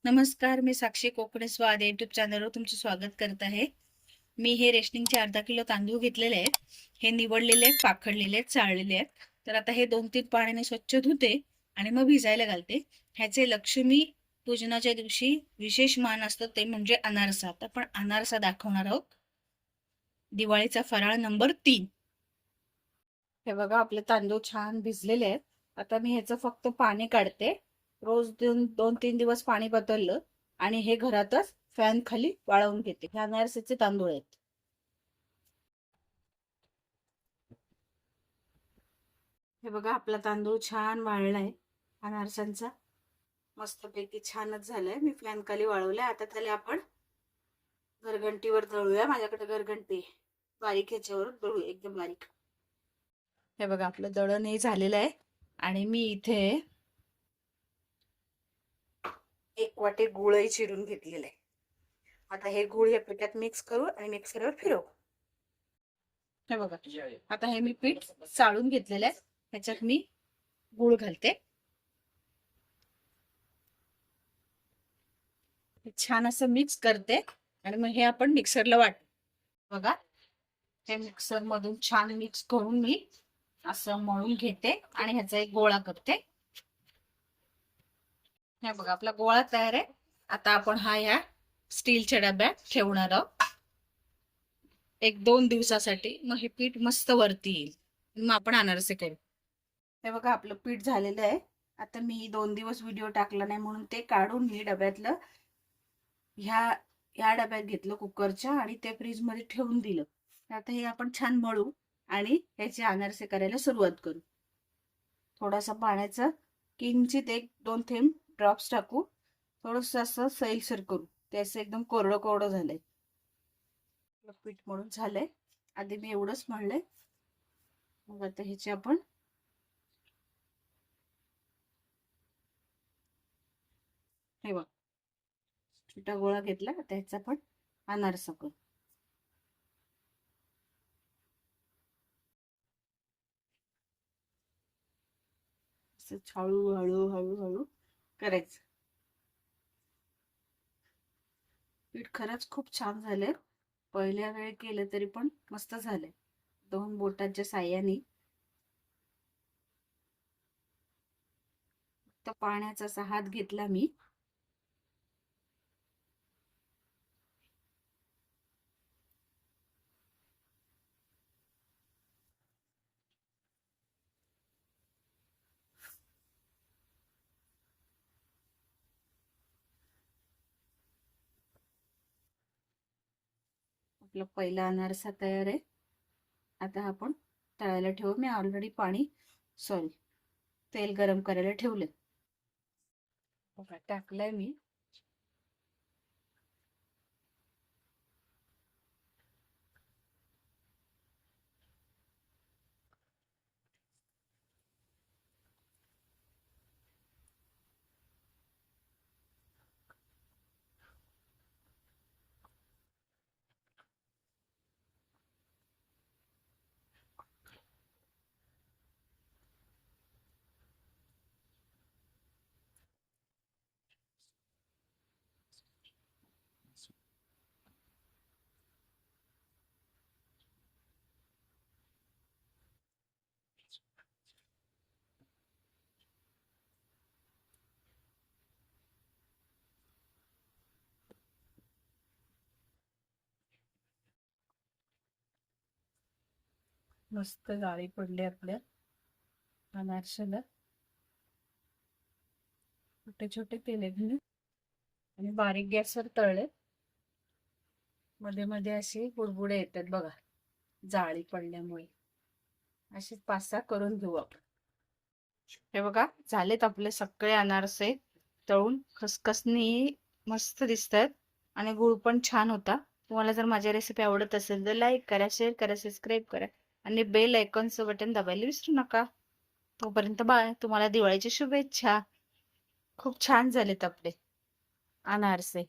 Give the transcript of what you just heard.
नमस्कार, मी साक्षी कोकणे स्वाद युट्यूब चॅनलवर तुमचे स्वागत करत आहे. मी हे रेशनिंगचे अर्धा किलो तांदूळ घेतलेले आहेत. हे निवडलेले आहेत, पाखडलेले आहेत, चाळलेले आहेत. तर आता हे 2-3 पाण्याने स्वच्छ धुते आणि मग भिजायला घालते. ह्याचे लक्ष्मी पूजनाच्या दिवशी विशेष मान असतं, ते म्हणजे अनारसा. आता आपण अनारसा दाखवणार आहोत. दिवाळीचा फराळ नंबर 3. हे बघा, आपले तांदूळ छान भिजलेले आहेत. आता मी ह्याचं फक्त पाणी काढते. रोज 2-3 दिवस पाणी बदललं आणि हे घरातच फॅन खाली वाळवून घेते. हे अनारसेचे तांदूळ आहेत. हे बघा, आपला तांदूळ छान वाळलाय अनारसांचा. मस्तपैकी छानच झालाय. मी फॅन खाली वाळवलाय. आता त्याला आपण घरघंटीवर दळूया. माझ्याकडे घरघंटी आहे. बारीक ह्याच्यावर दळू, एकदम बारीक. हे बघा, आपलं दळण हे झालेलं आहे आणि मी इथे 1 वाटी गुळही चिरून घेतलेलं आहे. आता हे गुळ या पिठात मिक्स करू आणि मिक्सरवर फिरवू. हे बघा, आता हे मी पीठ चाळून घेतलेलं आहे. ह्याच्यात मी गुळ घालते. छान असं मिक्स करते आणि मग हे आपण मिक्सरला बघा, हे मिक्सर मधून छान मिक्स करून मी असं मळून घेते आणि ह्याचा एक गोळा करते. हे बघा, आपला गोळा तयार आहे. आता आपण हा या स्टीलच्या डब्यात ठेवणार आहोत 1-2 दिवसासाठी. मग हे पीठ मस्त वरती येईल. मग आपण अनारसे करू. हे बघा, आपलं पीठ झालेलं आहे. आता मी 2 दिवस व्हिडिओ टाकला नाही म्हणून ते काढून मी डब्यातलं ह्या डब्यात घेतलं कुकरच्या आणि ते फ्रीज मध्ये ठेवून दिलं. आता हे आपण छान मळू आणि ह्याचे अनारसे करायला सुरुवात करू. थोडासा पाण्याचा किंचित 1-2 थेंब ड्रॉप्स टाकू. थोडस असं सैलसर करू. ते असं एकदम कोरडं कोरडं झालंय. पीठ मळून झालंय. आधी मी एवढंच मळलंय. मग आता ह्याचे आपण हे बघ, छोटा गोळा घेतला. आता ह्याचा आपण अनारसा करू. हळू हळू हळू हळू करायचं. पीठ खरंच खूप छान झालंय. पहिल्या वेळी केलं तरी पण मस्त झालंय. 2 बोटांच्या साह्याने तर पाण्याचा असा हात घेतला मी. आपला पहिला अनारसा तयार आहे. आता आपण तळायला ठेवू. मी ऑलरेडी तेल गरम करायला ठेवले. टाकलंय मी. मस्त जाळी पडली आपल्या अनारशाला. छोटे छोटे केले मी आणि बारीक गॅसवर तळले. मध्ये मध्ये असे बुडबुडे येतात बघा, जाळी पडल्यामुळे. असे 5-6 करून घेऊ आपण. हे बघा, झालेत आपले सगळे अनारसे तळून. खसखसनी मस्त दिसतात आणि गुळ पण छान होता. तुम्हाला जर माझ्या रेसिपी आवडत असेल तर लाईक करा, शेअर करा, सबस्क्राईब करा आणि बेल आयकॉनचं बटन दाबायला विसरू नका. तोपर्यंत बाय. तुम्हाला दिवाळीची शुभेच्छा. खूप छान झालेत आपले अनारसे.